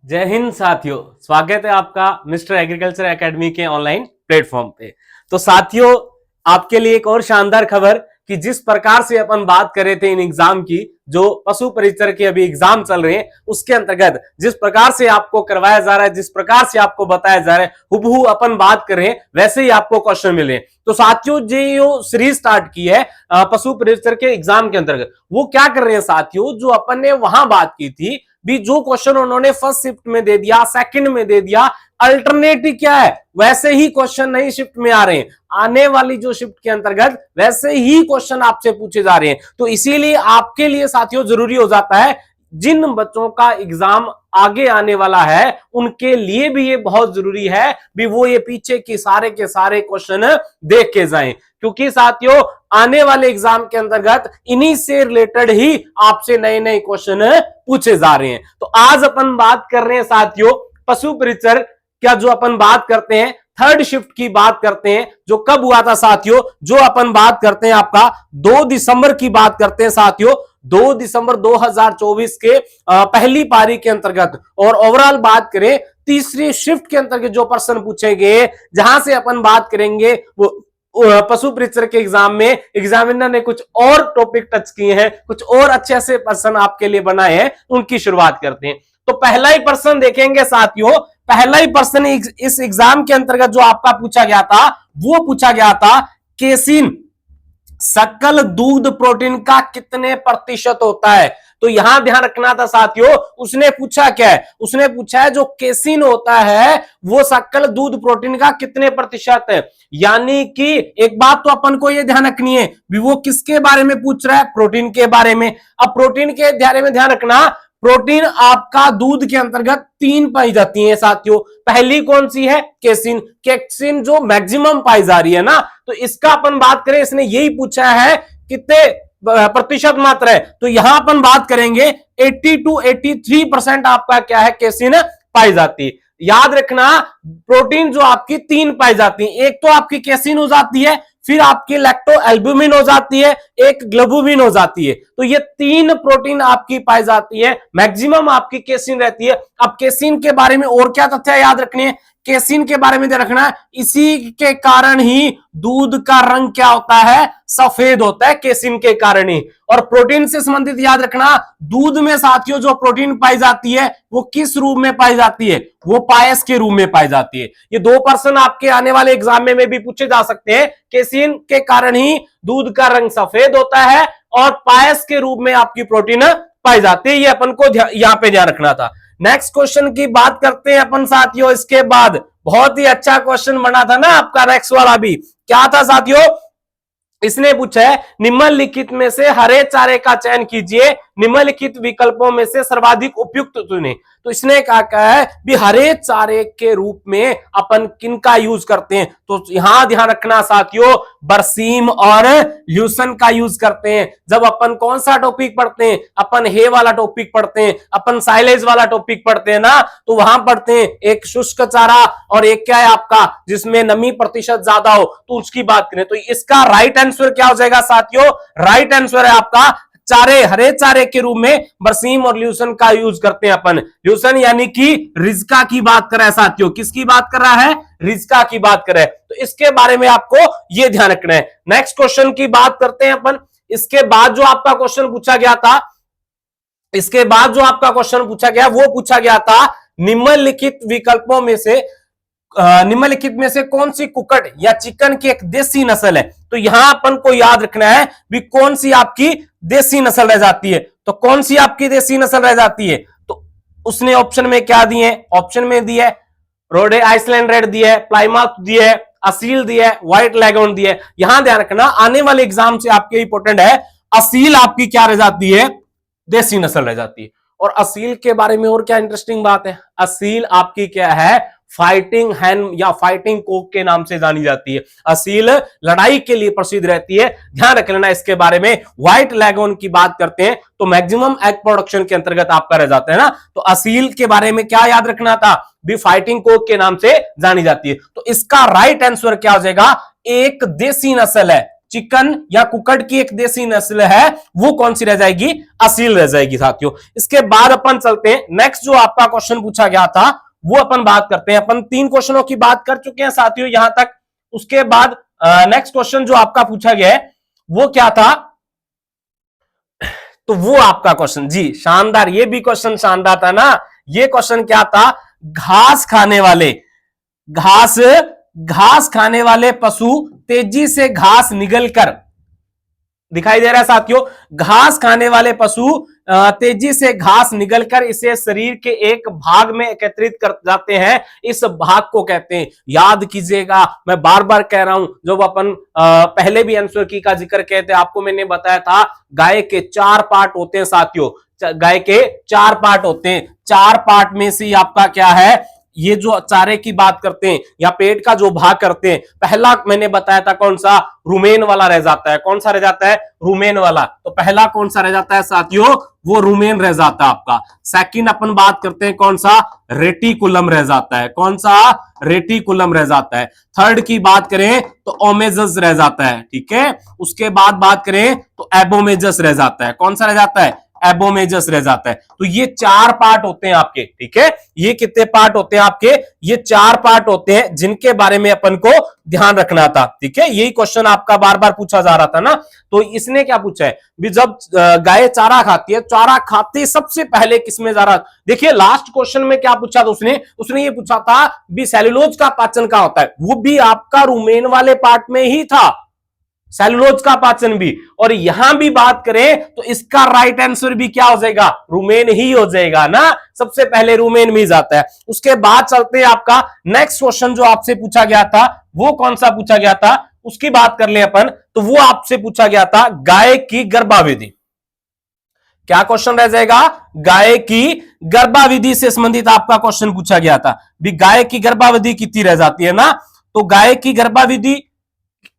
जय हिंद साथियों, स्वागत है आपका मिस्टर एग्रीकल्चर एकेडमी के ऑनलाइन प्लेटफॉर्म पे। तो साथियों, आपके लिए एक और शानदार खबर कि जिस प्रकार से अपन बात कर रहे थे इन एग्जाम की, जो पशु परिचर के अभी एग्जाम चल रहे हैं, उसके अंतर्गत जिस प्रकार से आपको करवाया जा रहा है, जिस प्रकार से आपको बताया जा रहा है, हुबहू अपन बात कर रहे हैं वैसे ही आपको क्वेश्चन मिले। तो साथियों, जो सीरीज स्टार्ट की है पशु परिचर के एग्जाम के अंतर्गत, वो क्या कर रहे हैं साथियों, जो अपन ने वहां बात की थी भी, जो क्वेश्चन उन्होंने फर्स्ट शिफ्ट में दे दिया, सेकंड में दे दिया, अल्टरनेटिव क्या है वैसे ही क्वेश्चन नई शिफ्ट में आ रहे हैं। आने वाली जो शिफ्ट के अंतर्गत वैसे ही क्वेश्चन आपसे पूछे जा रहे हैं। तो इसीलिए आपके लिए साथियों जरूरी हो जाता है, जिन बच्चों का एग्जाम आगे आने वाला है उनके लिए भी ये बहुत जरूरी है भी वो ये पीछे के सारे क्वेश्चन देख के जाएं, क्योंकि साथियों आने वाले एग्जाम के अंतर्गत इन्हीं से रिलेटेड ही आपसे नए नए क्वेश्चन पूछे जा रहे हैं। तो आज अपन बात कर रहे हैं साथियों पशु परिचर क्या, जो अपन बात करते हैं थर्ड शिफ्ट की बात करते हैं, जो कब हुआ था साथियों, जो अपन बात करते हैं आपका 2 दिसंबर की बात करते हैं साथियों, 2 दिसंबर 2024 के पहली पारी के अंतर्गत। और ओवरऑल बात करें तीसरी शिफ्ट के अंतर्गत जो प्रश्न पूछे गए, जहां से अपन बात करेंगे वो पशु परिचर के एग्जाम में एग्जामिनर ने कुछ और टॉपिक टच किए हैं, कुछ और अच्छे से प्रश्न आपके लिए बनाए हैं, उनकी शुरुआत करते हैं। तो पहला ही प्रश्न देखेंगे साथियों, पहला ही प्रश्न इस एग्जाम के अंतर्गत जो आपका पूछा गया था, वो पूछा गया था केसिन सकल दूध प्रोटीन का कितने प्रतिशत होता है। तो यहां ध्यान रखना था साथियों, उसने पूछा क्या है, उसने पूछा है जो केसिन होता है वो सकल दूध प्रोटीन का कितने प्रतिशत है। यानी कि एक बात तो अपन को ये ध्यान रखनी है भी वो किसके बारे में पूछ रहा है, प्रोटीन के बारे में। अब प्रोटीन के बारे में ध्यान रखना, प्रोटीन आपका दूध के अंतर्गत 3 पाई जाती है साथियों। पहली कौन सी है, केसिन। केसिन जो मैक्सिमम पाई जा रही है ना, तो इसका अपन बात करें, इसने यही पूछा है कितने प्रतिशत मात्रा है, तो यहां अपन बात करेंगे 80 to 83% आपका क्या है, केसिन पाई जाती है। याद रखना प्रोटीन जो आपकी 3 पाई जाती है, एक तो आपकी केसिन हो जाती है, फिर आपकी लैक्टो एल्ब्यूमिन हो जाती है, एक ग्लोबुमिन हो जाती है। तो ये 3 प्रोटीन आपकी पाई जाती है, मैक्सिमम आपकी केसिन रहती है। अब केसिन के बारे में और क्या तथ्य याद रखने हैं, केसिन के बारे में ध्यान रखना, इसी के कारण ही दूध का रंग क्या होता है, सफेद होता है, केसिन के कारण ही। और प्रोटीन से संबंधित याद रखना, दूध में साथियों जो प्रोटीन पाई जाती है वो किस रूप में पाई जाती है, वो पायस के रूप में पाई जाती है। ये 2 प्रश्न आपके आने वाले एग्जाम में भी पूछे जा सकते हैं। केसिन के कारण ही दूध का रंग सफेद होता है और पायस के रूप में आपकी प्रोटीन पाई जाती है, ये अपन को यहां पे ध्यान रखना था। नेक्स्ट क्वेश्चन की बात करते हैं अपन साथियों। इसके बाद बहुत ही अच्छा क्वेश्चन बना था ना आपका नेक्स्ट वाला भी, क्या था साथियों, इसने पूछा है निम्नलिखित में से हरे चारे का चयन कीजिए, निम्नलिखित विकल्पों में से सर्वाधिक उपयुक्त चुने। तो इसने कहा है भी हरे चारे के रूप में अपन किनका यूज करते हैं, तो यहां ध्यान रखना साथियों, बरसीम और ल्यूसन का यूज करते हैं। जब अपन कौन सा टॉपिक पढ़ते हैं, अपन हे वाला टॉपिक पढ़ते हैं, अपन साइलेज वाला टॉपिक पढ़ते हैं ना, तो वहां पढ़ते हैं एक शुष्क चारा और एक क्या है आपका जिसमें नमी प्रतिशत ज्यादा हो, तो उसकी बात करें। तो इसका राइट आंसर क्या हो जाएगा साथियों, राइट आंसर है आपका चारे, हरे चारे के रूप में बरसीम और ल्यूसन का यूज करते हैं अपन। ल्यूसन यानी कि रिज्का की बात कर रहा है साथियों, किसकी बात कर रहा है, रिज्का की बात कर रहा है। तो इसके बारे में आपको यह ध्यान रखना है। नेक्स्ट क्वेश्चन की बात करते हैं अपन। इसके बाद जो आपका क्वेश्चन पूछा गया था, इसके बाद जो आपका क्वेश्चन पूछा गया वो पूछा गया था निम्नलिखित विकल्पों में से निम्नलिखित में से कौन सी कुक्कट या चिकन की एक देसी नस्ल है। तो यहां अपन को याद रखना है भी कौन सी आपकी देसी नस्ल रह जाती है। तो कौन सी आपकी देसी नस्ल रह जाती है, तो उसने ऑप्शन में क्या दिए, ऑप्शन में दिया है रोडे आइसलैंड रेड दिया है, प्लाईमाउथ दिया है, असील दिया है, व्हाइट लैगून दिया है। यहां ध्यान रखना आने वाले एग्जाम से आपके इंपोर्टेंट है, असील आपकी क्या रह जाती है, देसी नस्ल रह जाती है। और असील के बारे में और क्या इंटरेस्टिंग बात है, असील आपकी क्या है, फाइटिंग हैन या फाइटिंग कोक के नाम से जानी जाती है। असील लड़ाई के लिए प्रसिद्ध रहती है, ध्यान रख लेना इसके बारे में। व्हाइट लैगून की बात करते हैं तो मैक्सिमम एग प्रोडक्शन के अंतर्गत आपका रह जाता है ना, तो असील के बारे में क्या याद रखना था, भी फाइटिंग कोक के नाम से जानी जाती है। तो इसका राइट आंसर क्या हो जाएगा, एक देसी नस्ल है, चिकन या कुकड़ की एक देसी नस्ल है, वो कौन सी रह जाएगी? असील रह जाएगी साथियों। इसके बाद अपन चलते हैं नेक्स्ट, जो आपका क्वेश्चन पूछा गया था वो अपन बात करते हैं। अपन 3 क्वेश्चनों की बात कर चुके हैं साथियों यहां तक। उसके बाद नेक्स्ट क्वेश्चन जो आपका पूछा गया है वो क्या था? तो वो आपका क्वेश्चन, जी शानदार, ये भी क्वेश्चन शानदार था ना। ये क्वेश्चन क्या था? घास खाने वाले पशु तेजी से घास निगलकर, दिखाई दे रहा है साथियों, घास खाने वाले पशु तेजी से घास निगलकर इसे शरीर के एक भाग में एकत्रित कर जाते हैं, इस भाग को कहते हैं, याद कीजिएगा, मैं बार बार कह रहा हूं, जब अपन पहले भी आंसर की का जिक्र किए थे, आपको मैंने बताया था गाय के 4 पार्ट होते हैं साथियों, गाय के 4 पार्ट होते हैं। 4 पार्ट में से आपका क्या है, ये जो चारे की बात करते हैं या पेट का जो भाग करते हैं, पहला मैंने बताया था कौन सा? रुमेन वाला रह जाता है। कौन सा रह जाता है? रुमेन वाला। तो पहला कौन सा रह जाता है साथियों? वो रुमेन रह जाता है आपका। सेकंड अपन बात करते हैं कौन सा? रेटिकुलम रह जाता है। कौन सा? रेटिकुलम रह जाता है। थर्ड की बात करें तो ओमेजस रह जाता है, ठीक है। उसके बाद बात करें तो एबोमेजस रह जाता है। कौन सा रह जाता है? एबोमेजस रह जाता है। तो ये 4 पार्ट होते हैं आपके, ठीक है। ये कितने पार्ट होते हैं आपके? ये 4 पार्ट होते हैं जिनके बारे में अपन को ध्यान रखना था, ठीक है। यही क्वेश्चन आपका बार बार पूछा जा रहा था ना। तो इसने क्या पूछा है भी, जब गाय चारा खाती है, चारा खाते सबसे पहले किसमें जा रहा? देखिए लास्ट क्वेश्चन में क्या पूछा था उसने ये पूछा था भी सेलुलोज का पाचन कहां होता है, वो भी आपका रुमेन वाले पार्ट में ही था, सेलुलोज का पाचन भी। और यहां भी बात करें तो इसका राइट आंसर भी क्या हो जाएगा? रुमेन ही हो जाएगा ना, सबसे पहले रुमेन में ही जाता है। उसके बाद चलते हैं आपका नेक्स्ट क्वेश्चन जो आपसे पूछा गया था, वो कौन सा पूछा गया था उसकी बात कर ले अपन। तो वो आपसे पूछा गया था गाय की गर्भावधि। क्या क्वेश्चन रह जाएगा? गाय की गर्भावधि से संबंधित आपका क्वेश्चन पूछा गया था भी, गाय की गर्भावधि कितनी रह जाती है ना। तो गाय की गर्भावधि,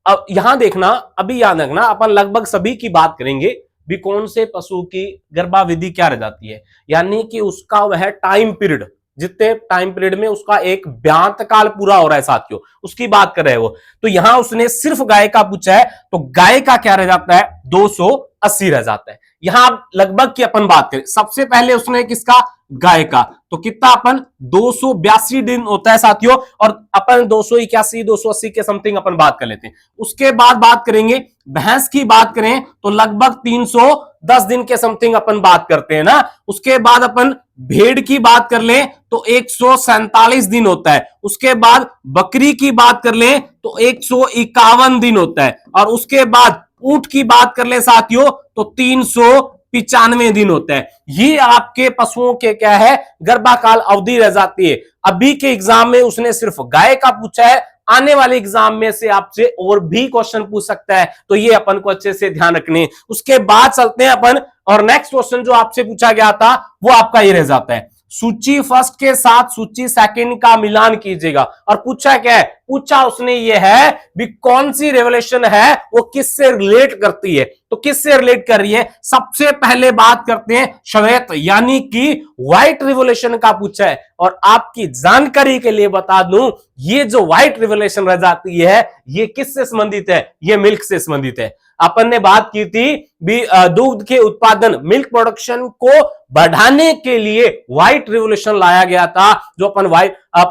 अब यहां देखना, अभी याद रखना, अपन लगभग सभी की बात करेंगे भी कौन से पशु की गर्भावधि क्या रह जाती है, यानी कि उसका वह टाइम पीरियड, जितने टाइम पीरियड में उसका एक ब्यांत काल पूरा हो रहा है साथियों, उसकी बात कर रहे हैं वो। तो यहां उसने सिर्फ गाय का पूछा है, तो गाय का क्या रह जाता है? 280 रह जाता है। यहां लगभग की अपन बात करें, सबसे पहले उसने किसका? गाय का। तो कितना अपन? 282 दिन होता है साथियों, और अपन 281 280 के समथिंग अपन बात कर लेते हैं। उसके बाद बात करेंगे भैंस की, बात करें तो लगभग 310 दिन के समथिंग अपन बात करते हैं ना। उसके बाद अपन भेड़ की बात कर लें तो 147 दिन होता है। उसके बाद बकरी की बात कर लें तो 151 दिन होता है। और उसके बाद ऊंट की बात कर ले साथियों तो 395 दिन होता है। ये आपके पशुओं के क्या है? गर्भाकाल अवधि रह जाती है। अभी के एग्जाम में उसने सिर्फ गाय का पूछा है, आने वाले एग्जाम में से आपसे और भी क्वेश्चन पूछ सकता है, तो ये अपन को अच्छे से ध्यान रखने। उसके बाद चलते हैं अपन, और नेक्स्ट क्वेश्चन जो आपसे पूछा गया था वो आपका ये रह जाता है, सूची फर्स्ट के साथ सूची सेकंड का मिलान कीजिएगा। और पूछा क्या है? पूछा उसने ये है भी कौन सी रेवोल्यूशन है वो किससे रिलेट करती है। तो किससे रिलेट कर रही है? सबसे पहले बात करते हैं श्वेत यानी कि व्हाइट रिवोल्यूशन का पूछा है। और आपकी जानकारी के लिए बता दूं, ये जो व्हाइट रिवोल्यूशन रह जाती है ये किससे संबंधित है? ये मिल्क से संबंधित है। अपन ने बात की थी भी दूध के उत्पादन, मिल्क प्रोडक्शन को बढ़ाने के लिए व्हाइट रिवोल्यूशन लाया गया था, जो अपन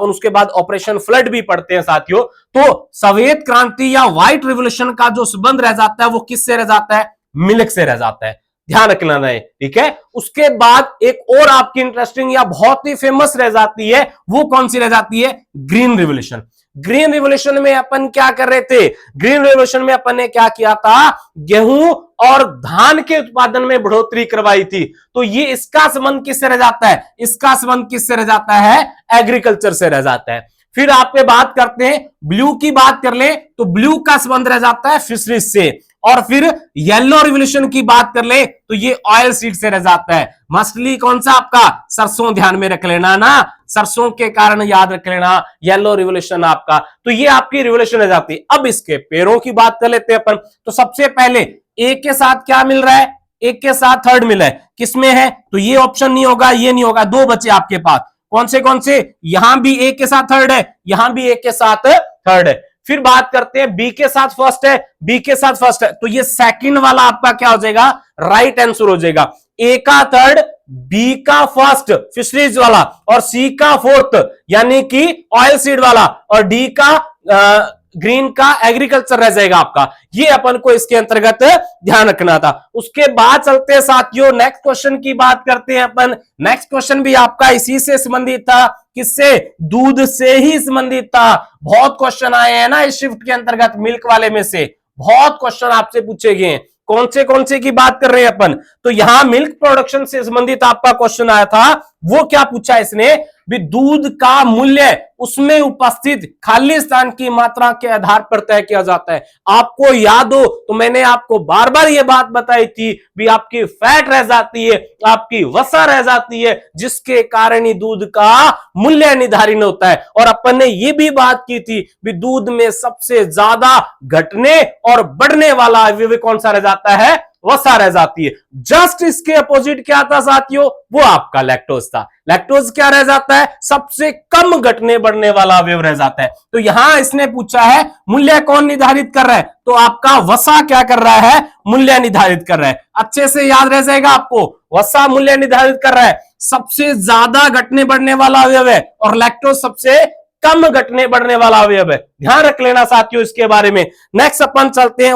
उसके बाद ऑपरेशन फ्लड भी पढ़ते हैं साथियों। तो श्वेत क्रांति या व्हाइट रिवोल्यूशन का जो संबंध रह जाता है वो किससे रह जाता है? मिल्क से रह जाता है, ध्यान रखना है, ठीक है। उसके बाद एक और आपकी इंटरेस्टिंग या बहुत ही फेमस रह जाती है, वो कौन सी रह जाती है? Green revolution. ग्रीन रिवोल्यूशन में अपन क्या कर रहे थे? ग्रीन रिवोल्यूशन में अपन ने क्या किया था? गेहूं और धान के उत्पादन में बढ़ोतरी करवाई थी। तो ये इसका संबंध किससे रह जाता है? इसका संबंध किससे रह जाता है? एग्रीकल्चर से रह जाता है। फिर आप पे बात करते हैं, ब्लू की बात कर ले तो ब्लू का संबंध रह जाता है फिशरीज से। और फिर येलो रिवोल्यूशन की बात कर ले तो ये ऑयल सीड से रह जाता है। मछली कौन सा आपका? सरसों, ध्यान में रख लेना ना, सरसों के कारण याद रख लेना येलो रिवोल्यूशन आपका। तो ये आपकी रिवोल्यूशन रह जाती है। अब इसके पैरों की बात कर लेते हैं अपन। तो सबसे पहले एक के साथ क्या मिल रहा है? एक के साथ थर्ड मिला है, किसमें है? तो ये ऑप्शन नहीं होगा, ये नहीं होगा, दो बचे आपके पास। कौन से? यहां भी एक के साथ थर्ड है, यहां भी एक के साथ थर्ड है। फिर बात करते हैं बी के साथ फर्स्ट है, बी के साथ फर्स्ट है, तो ये सेकंड वाला आपका क्या हो जाएगा, राइट आंसर हो जाएगा। ए का थर्ड, बी का फर्स्ट फिशरीज वाला, और सी का फोर्थ यानी कि ऑयल सीड वाला, और डी का ग्रीन का एग्रीकल्चर रह जाएगा आपका। ये अपन को इसके अंतर्गत ध्यान रखना था। उसके बाद चलते हैं साथियों नेक्स्ट क्वेश्चन की बात करते हैं अपन। नेक्स्ट क्वेश्चन भी आपका इसी से संबंधित था, किससे, दूध से ही संबंधित था। बहुत क्वेश्चन आए हैं ना इस शिफ्ट के अंतर्गत, मिल्क वाले में से बहुत क्वेश्चन आपसे पूछे गए हैं। कौन से की बात कर रहे हैं अपन, तो यहां मिल्क प्रोडक्शन से संबंधित आपका क्वेश्चन आया था। वो क्या पूछा इसने, भी दूध का मूल्य उसमें उपस्थित खाली स्थान की मात्रा के आधार पर तय किया जाता है। आपको याद हो तो मैंने आपको बार बार ये बात बताई थी, भी आपकी फैट रह जाती है, आपकी वसा रह जाती है, जिसके कारण ही दूध का मूल्य निर्धारित होता है। और अपन ने ये भी बात की थी, भी दूध में सबसे ज्यादा घटने और बढ़ने वाला अवयव कौन सा रह जाता है, वसा रह जाती है। जस्ट इसके अपोजिट क्या था साथियों, वो आपका लैक्टोज था। लैक्टोज क्या रह जाता है, सबसे कम घटने बढ़ने वाला अवयव रह जाता है। तो यहां इसने पूछा है मूल्य कौन निर्धारित कर रहा है, तो आपका वसा क्या कर रहा है, मूल्य निर्धारित कर रहा है। अच्छे से याद रह जाएगा आपको, वसा मूल्य निर्धारित कर रहा है, सबसे ज्यादा घटने बढ़ने वाला अवयव है, और लैक्टोज सबसे कम घटने बढ़ने वाला अवयव है। ध्यान रख लेना साथियों इसके बारे में। नेक्स्ट अपन चलते हैं।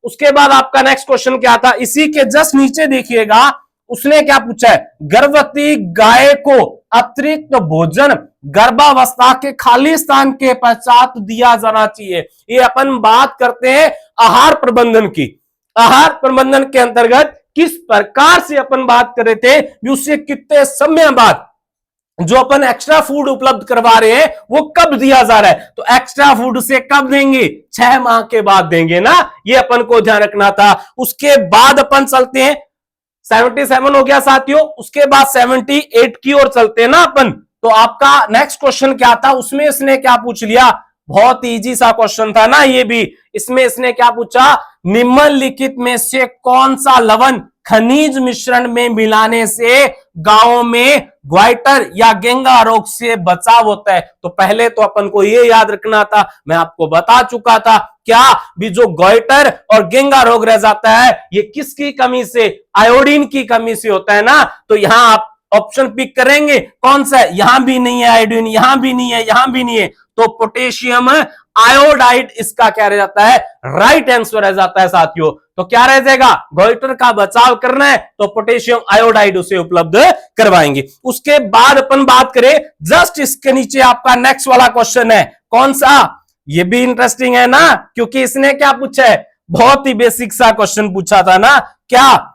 उसके बाद आपका नेक्स्ट क्वेश्चन क्या था, इसी के जस्ट नीचे देखिएगा, उसने क्या पूछा है, गर्भवती गाय को अतिरिक्त भोजन गर्भावस्था के खाली स्थान के पश्चात दिया जाना चाहिए। ये अपन बात करते हैं आहार प्रबंधन की। आहार प्रबंधन के अंतर्गत किस प्रकार से अपन बात कर रहे थे, उससे कितने समय बाद जो अपन एक्स्ट्रा फूड उपलब्ध करवा रहे हैं वो कब दिया जा रहा है, तो एक्स्ट्रा फूड से कब देंगे, 6 माह के बाद देंगे ना, ये अपन को ध्यान रखना था। उसके बाद अपन चलते हैं, 77 हो गया साथियों। उसके बाद 78 की ओर चलते हैं ना अपन। तो आपका नेक्स्ट क्वेश्चन क्या था, उसमें इसने क्या पूछ लिया, बहुत इजी सा क्वेश्चन था ना ये भी। इसमें इसने क्या पूछा, निम्नलिखित में से कौन सा लवण खनिज मिश्रण में मिलाने से गांवों में ग्वाइटर या गेंगा रोग से बचाव होता है। तो पहले तो अपन को ये याद रखना था, मैं आपको बता चुका था, क्या भी जो ग्वाइटर और गेंगा रोग रह जाता है ये किसकी कमी से, आयोडीन की कमी से होता है ना। तो यहां आप ऑप्शन पिक करेंगे कौन सा है, यहां भी नहीं है आयोडीन, यहां भी नहीं है, यहां भी नहीं है, तो पोटेशियम आयोडाइड इसका क्या रह जाता है, राइट आंसर रह जाता है साथियों। तो क्या रह जाएगा, गोइटर का बचाव करना है तो पोटेशियम आयोडाइड उसे उपलब्ध करवाएंगे। उसके बाद अपन बात करें, जस्ट इसके नीचे आपका नेक्स्ट वाला क्वेश्चन है, कौन सा, ये भी इंटरेस्टिंग है ना, क्योंकि इसने क्या पूछा है, बहुत ही बेसिक सा क्वेश्चन पूछा था ना। क्या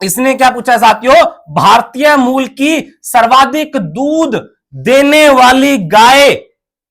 इसने क्या पूछा है साथियों, भारतीय मूल की सर्वाधिक दूध देने वाली गाय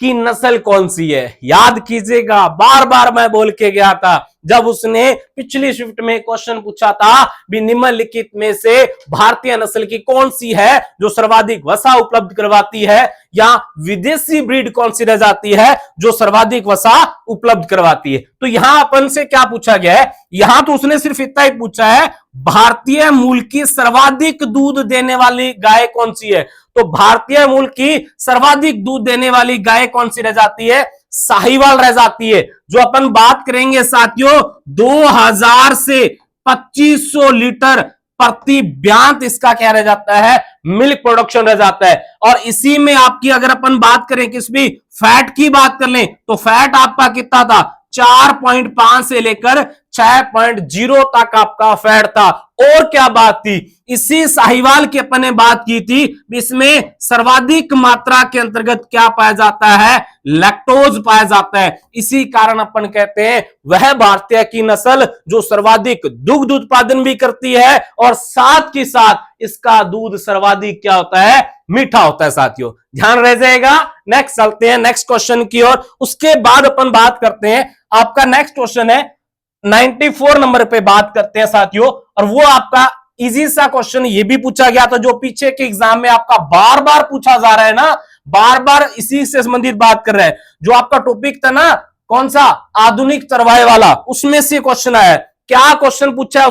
की नस्ल कौन सी है। याद कीजिएगा, बार बार मैं बोल के गया था जब उसने पिछली शिफ्ट में क्वेश्चन पूछा था, भी निम्नलिखित में से भारतीय नस्ल की कौन सी है जो सर्वाधिक वसा उपलब्ध करवाती है, या विदेशी ब्रीड कौन सी रह जाती है जो सर्वाधिक वसा उपलब्ध करवाती है। तो यहां अपन से क्या पूछा गया है, यहां तो उसने सिर्फ इतना ही पूछा है, भारतीय मूल की सर्वाधिक दूध देने वाली गाय कौन सी है। तो भारतीय मूल की सर्वाधिक दूध देने वाली गाय कौन सी रह जाती है, साहिवाल रह जाती है। जो अपन बात करेंगे साथियों 2000 से 2500 लीटर प्रति ब्यांत इसका क्या रह जाता है, मिल्क प्रोडक्शन रह जाता है। और इसी में आपकी अगर अपन बात करें किस भी फैट की बात कर लें, तो फैट आपका कितना था, 4.5 से लेकर 6.0 तक आपका फैट था। और क्या बात थी, इसी साहिवाल की अपन ने बात की थी, इसमें सर्वाधिक मात्रा के अंतर्गत क्या पाया जाता है, लैक्टोज पाया जाता है। इसी कारण अपन कहते हैं वह भारतीय की नस्ल जो सर्वाधिक दुग्ध उत्पादन भी करती है, और साथ ही साथ इसका दूध सर्वाधिक क्या होता है, मीठा होता है साथियों। ध्यान रह जाएगा। नेक्स्ट चलते हैं नेक्स्ट क्वेश्चन की ओर। उसके बाद अपन बात करते हैं, आपका नेक्स्ट क्वेश्चन है 94 नंबर पे बात करते हैं साथियों, और वो आपका इजी सा क्वेश्चन ये भी पूछा गया था, जो पीछे के एग्जाम में आपका बार बार पूछा जा रहा है ना, बार बार इसी से संबंधित बात कर रहा है। जो आपका टॉपिक था ना, कौन सा, आधुनिक चरवाहे वाला, उसमें से क्वेश्चन आया है। क्या क्वेश्चन पूछा है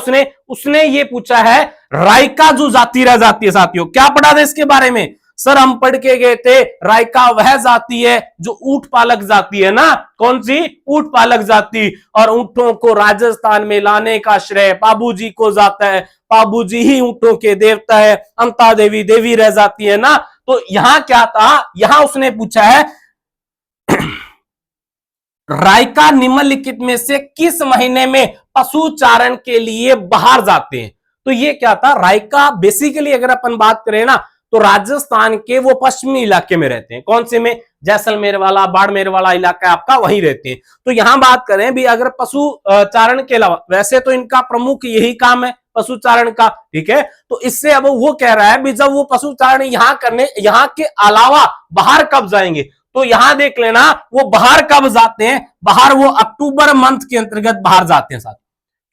उसने ये पूछा है, राइका जो जाति रह जाती है साथियों, क्या पढ़ा था इसके बारे में, सर हम पढ़ के गए थे रायका वह जाति है जो ऊंट पालक जाति है ना, कौन सी? ऊंट पालक जाति। और ऊंटों को राजस्थान में लाने का श्रेय बाबूजी को जाता है, बाबूजी ही ऊंटों के देवता है, अमता देवी देवी रह जाती है ना। तो यहां क्या था, यहां उसने पूछा है रायका निम्नलिखित में से किस महीने में पशु चारण के लिए बाहर जाते हैं? तो ये क्या था, रायका बेसिकली अगर अपन बात करें ना तो राजस्थान के वो पश्चिमी इलाके में रहते हैं। कौन से में? जैसलमेर वाला, बाड़मेर वाला इलाका आपका वहीं रहते हैं। तो यहां बात करें भी अगर पशु चारण के अलावा, वैसे तो इनका प्रमुख यही काम है पशु चारण का, ठीक है। तो इससे अब वो कह रहा है भी जब वो पशु चारण यहां करने, यहां के अलावा बाहर कब जाएंगे? तो यहां देख लेना वो बाहर कब जाते हैं, बाहर वो अक्टूबर मंथ के अंतर्गत बाहर जाते हैं साथ,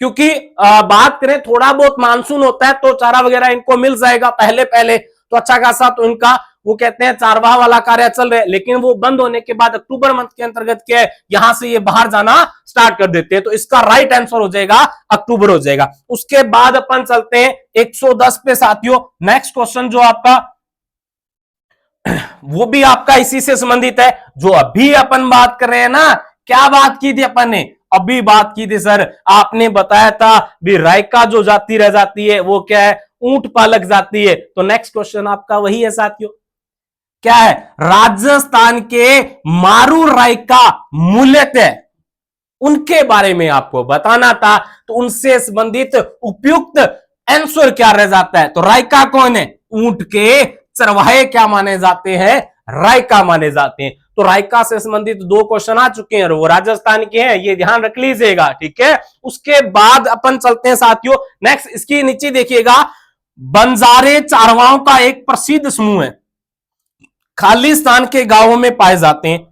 क्योंकि बात करें थोड़ा बहुत मानसून होता है तो चारा वगैरह इनको मिल जाएगा पहले पहले, तो अच्छा खासा तो इनका वो कहते हैं चारवाह वाला कार्य चल रहा है। लेकिन वो बंद होने के बाद अक्टूबर मंथ के अंतर्गत क्या है, यहां से ये बाहर जाना स्टार्ट कर देते हैं। तो इसका राइट आंसर हो जाएगा अक्टूबर हो जाएगा। उसके बाद अपन चलते हैं 110 पे साथियों। नेक्स्ट क्वेश्चन जो आपका वो भी आपका इसी से संबंधित है जो अभी अपन बात कर रहे हैं ना। क्या बात की थी अपन ने? अभी बात की थी सर, आपने बताया था भी रायका जो जाति रह जाती है वो क्या है, ऊंट पालक जाती है। तो नेक्स्ट क्वेश्चन आपका वही है साथियों, क्या है? राजस्थान के मारू रायका मूलतः उनके बारे में आपको बताना था, तो उनसे संबंधित उपयुक्त आंसर क्या रह जाता है? तो रायका कौन है? ऊंट के चरवाहे क्या माने जाते हैं? रायका माने जाते हैं। तो रायका से संबंधित 2 क्वेश्चन आ चुके हैं और वो राजस्थान के हैं, ये ध्यान रख लीजिएगा, ठीक है। उसके बाद अपन चलते हैं साथियों नेक्स्ट, इसकी नीचे देखिएगा, बंजारे चारवाओं का एक प्रसिद्ध समूह है, खालिस्तान के गांवों में पाए जाते हैं।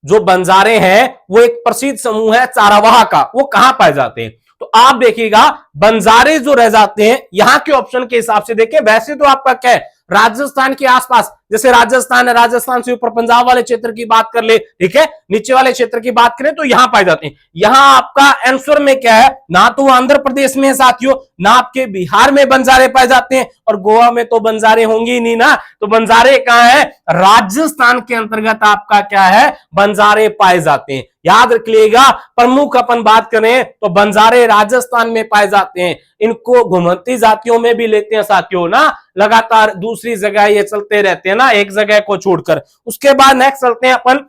जो बंजारे हैं वो एक प्रसिद्ध समूह है चारावाह का, वो कहां पाए जाते हैं? तो आप देखिएगा बंजारे जो रह जाते हैं यहां के ऑप्शन के हिसाब से देखें, वैसे तो आपका क्या है, राजस्थान के आसपास, जैसे राजस्थान है, राजस्थान से ऊपर पंजाब वाले क्षेत्र की बात कर ले, ठीक है, नीचे वाले क्षेत्र की बात करें तो यहां पाए जाते हैं। यहां आपका आंसर में क्या है, ना तो आंध्र प्रदेश में है साथियों, ना आपके बिहार में बंजारे पाए जाते हैं, और गोवा में तो बंजारे होंगे ही नहीं ना। तो बंजारे कहां है? राजस्थान के अंतर्गत आपका क्या है, बंजारे पाए जाते हैं। याद रख लीजिएगा, प्रमुख अपन बात करें तो बंजारे राजस्थान में पाए जाते हैं। इनको घुमंती जातियों में भी लेते हैं साथियों ना, लगातार दूसरी जगह ये चलते रहते हैं ना, एक जगह को छोड़कर। उसके बाद नेक्स्ट चलते हैं अपन,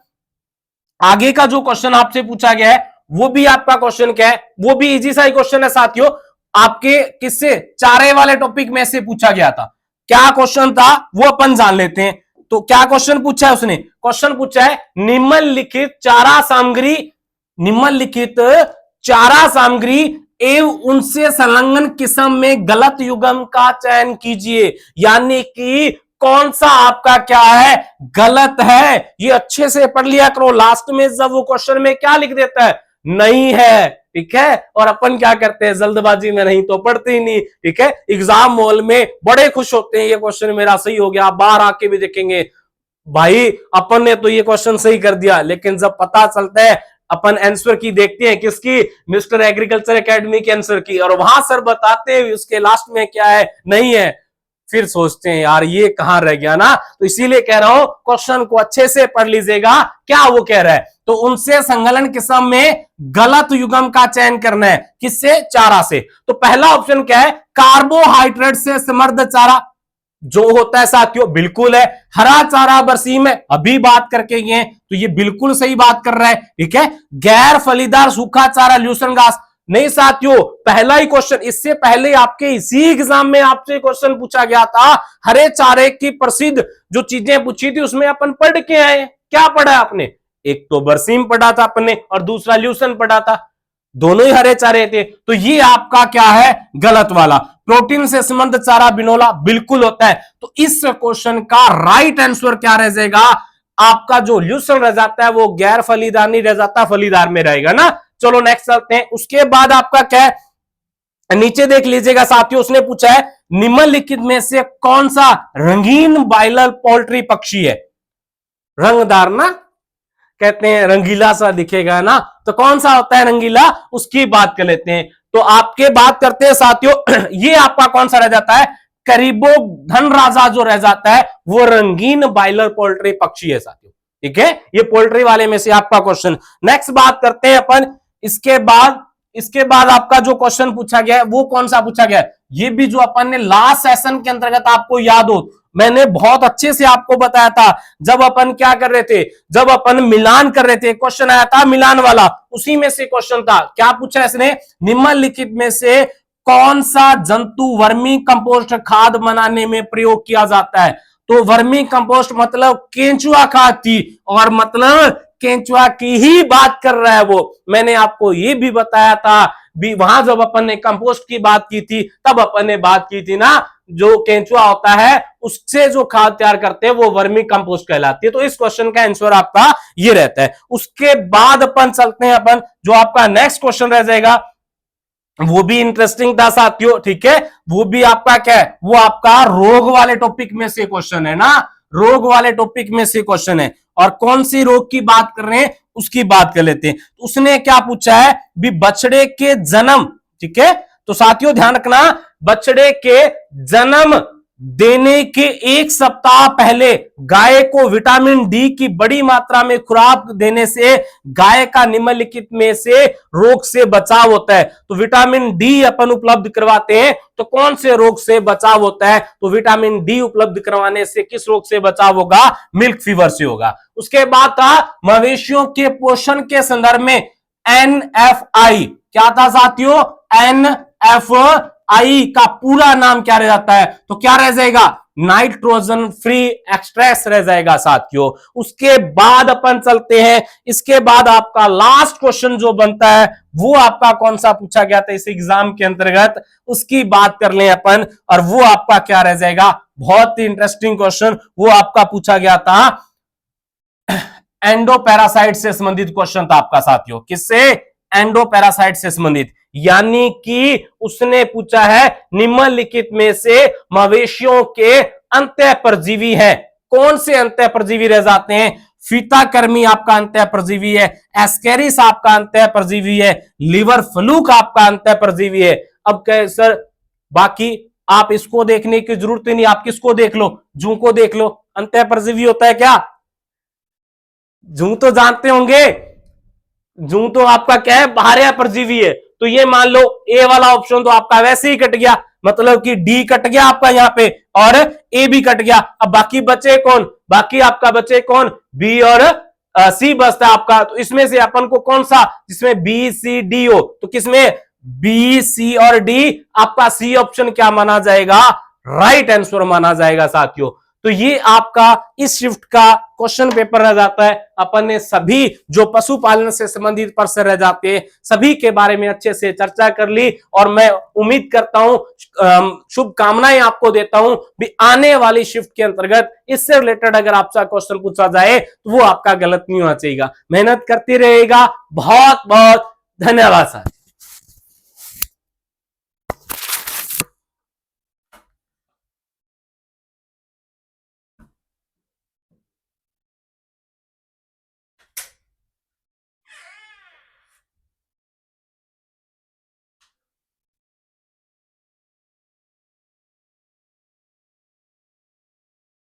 आगे का जो क्वेश्चन आपसे पूछा गया है वो भी आपका क्वेश्चन क्या है, वो भी इजी सा ही क्वेश्चन है साथियों, आपके किससे, चारे वाले टॉपिक में से पूछा गया था। क्या क्वेश्चन था वो अपन जान लेते हैं। तो क्या क्वेश्चन पूछा है उसने? क्वेश्चन पूछा है निम्नलिखित चारा सामग्री, निम्नलिखित चारा सामग्री एवं उनसे संलग्न किस्म में गलत युग्म का चयन कीजिए। यानी कि कौन सा आपका क्या है, गलत है। ये अच्छे से पढ़ लिया करो, लास्ट में जब वो क्वेश्चन में क्या लिख देता है, नहीं है, ठीक है। और अपन क्या करते हैं, जल्दबाजी में नहीं तो पढ़ते ही नहीं, ठीक है। एग्जाम हॉल में बड़े खुश होते हैं, ये क्वेश्चन मेरा सही हो गया, बाहर आके भी देखेंगे भाई अपन ने तो ये क्वेश्चन सही कर दिया, लेकिन जब पता चलता है अपन आंसर की देखते हैं किसकी, मिस्टर एग्रीकल्चर एकेडमी के आंसर की, और वहां सर बताते हैं उसके लास्ट में क्या है, नहीं है, फिर सोचते हैं यार ये कहां रह गया ना। तो इसीलिए कह रहा हूं क्वेश्चन को अच्छे से पढ़ लीजिएगा, क्या वो कह रहा है। तो उनसे संलग्न किस्म में गलत युग्म का चयन करना है, किससे, चारा से। तो पहला ऑप्शन क्या है, कार्बोहाइड्रेट से समृद्ध चारा जो होता है साथियों, बिल्कुल है। हरा चारा बरसीम है, अभी बात करके ये, तो ये बिल्कुल सही बात कर रहा है, ठीक है। गैर फलीदार सूखा चारा ल्यूसन घास, नहीं साथियों, पहला ही क्वेश्चन, इससे पहले आपके इसी एग्जाम में आपसे क्वेश्चन पूछा गया था, हरे चारे की प्रसिद्ध जो चीजें पूछी थी उसमें अपन पढ़ के आए। क्या पढ़ा आपने? एक तो बरसीम पढ़ा था अपने और दूसरा ल्यूसन पढ़ा था, दोनों ही हरे चारे थे। तो ये आपका क्या है, गलत वाला। प्रोटीन से संबंध चारा बिनोला, बिल्कुल होता है। तो इस क्वेश्चन का राइट आंसर क्या रह जाएगा, आपका जो ल्यूसन रह जाता है वो गैर फलीदार नहीं रह जाता, फलीदार में रहेगा ना। चलो नेक्स्ट चलते हैं। उसके बाद आपका क्या है, नीचे देख लीजिएगा साथियों, उसने पूछा है निम्नलिखित में से कौन सा रंगीन बायलर पोल्ट्री पक्षी है। रंगदार ना, कहते हैं रंगीला सा दिखेगा ना, तो कौन सा होता है रंगीला, उसकी बात कर लेते हैं। तो आपके बात करते हैं साथियों, ये आपका कौन सा रह जाता है, करीबो धन राजा जो रह जाता है वो रंगीन बॉयलर पोल्ट्री पक्षी है साथियों। ठीक है, ये पोल्ट्री वाले में से आपका क्वेश्चन। नेक्स्ट बात करते हैं अपन, इसके बाद आपका जो क्वेश्चन पूछा गया है वो कौन सा पूछा गया है, ये भी जो अपन ने लास्ट सेशन के अंतर्गत आपको याद हो, मैंने बहुत अच्छे से आपको बताया था। जब अपन क्या कर रहे थे, जब अपन मिलान कर रहे थे, क्वेश्चन आया था मिलान वाला, उसी में से क्वेश्चन था। क्या पूछा इसने, निम्नलिखित में से कौन सा जंतु वर्मी कंपोस्ट खाद बनाने में प्रयोग किया जाता है। तो वर्मी कंपोस्ट मतलब केंचुआ खाद थी, और मतलब केंचुआ की ही बात कर रहा है वो। मैंने आपको ये भी बताया था भी, वहां जब अपन ने कंपोस्ट की बात की थी तब अपन ने बात की थी ना, जो केंचुआ होता है उससे जो खाद तैयार करते हैं वो वर्मी कंपोस्ट कहलाती है। तो इस क्वेश्चन का आंसर आपका ये रहता है। उसके बाद अपन चलते हैं, अपन जो आपका नेक्स्ट क्वेश्चन रह जाएगा वो भी इंटरेस्टिंग था साथियों। ठीक है, वो भी आपका क्या है, वो आपका रोग वाले टॉपिक में से क्वेश्चन है ना, रोग वाले टॉपिक में से क्वेश्चन है। और कौन सी रोग की बात कर रहे हैं उसकी बात कर लेते हैं। तो उसने क्या पूछा है भी, बछड़े के जन्म, ठीक है, तो साथियों ध्यान रखना, बछड़े के जन्म देने के एक सप्ताह पहले गाय को विटामिन डी की बड़ी मात्रा में खुराक देने से गाय का निम्नलिखित में से रोग से बचाव होता है। तो विटामिन डी अपन उपलब्ध करवाते हैं तो कौन से रोग से बचाव होता है, तो विटामिन डी उपलब्ध करवाने से किस रोग से बचाव होगा, मिल्क फीवर से होगा। उसके बाद था मवेशियों के पोषण के संदर्भ में NFI, क्या था साथियों, NFI का पूरा नाम क्या रह जाता है, तो क्या रह जाएगा, नाइट्रोजन फ्री एक्सट्रैक्ट रह जाएगा साथियों। उसके बाद अपन चलते हैं, इसके बाद आपका लास्ट क्वेश्चन जो बनता है वो आपका कौन सा पूछा गया था इस एग्जाम के अंतर्गत, उसकी बात कर लें अपन, और वो आपका क्या रह जाएगा, बहुत ही इंटरेस्टिंग क्वेश्चन वो आपका पूछा गया था, एंडोपैरासाइट से संबंधित क्वेश्चन था आपका साथियों। किससे, एंडोपैरासाइट से संबंधित, यानी कि उसने पूछा है निम्नलिखित में से मवेशियों के अंतः परजीवी हैं, कौन से अंतः परजीवी रह जाते हैं, फीताकर्मी आपका अंतः परजीवी है, एस्केरिस आपका अंतः परजीवी है, लिवर फ्लूक आपका अंतः परजीवी है। अब कहे सर बाकी आप इसको देखने की जरूरत ही नहीं, आप किसको देख लो, जू को देख लो, अंतः परजीवी होता है क्या, जू तो जानते होंगे, जू तो आपका क्या है, बाह्य परजीवी है। तो ये मान लो ए वाला ऑप्शन तो आपका वैसे ही कट गया, मतलब कि डी कट गया आपका यहाँ पे और ए भी कट गया। अब बाकी बचे कौन, बाकी आपका बचे कौन, बी और सी बचता आपका। तो इसमें से अपन को कौन सा, जिसमें बी सी डी हो, तो किसमें बी सी और डी, आपका सी ऑप्शन क्या माना जाएगा, राइट आंसर माना जाएगा साथियों। तो ये आपका इस शिफ्ट का क्वेश्चन पेपर रह जाता है। अपन ने सभी जो पशुपालन से संबंधित प्रश्न रह जाते हैं सभी के बारे में अच्छे से चर्चा कर ली, और मैं उम्मीद करता हूं, शुभकामनाएं आपको देता हूं भी आने वाली शिफ्ट के अंतर्गत इससे रिलेटेड अगर आपसे क्वेश्चन पूछा जाए तो वो आपका गलत नहीं होना चाहिए। मेहनत करते रहेगा। बहुत बहुत धन्यवाद सर।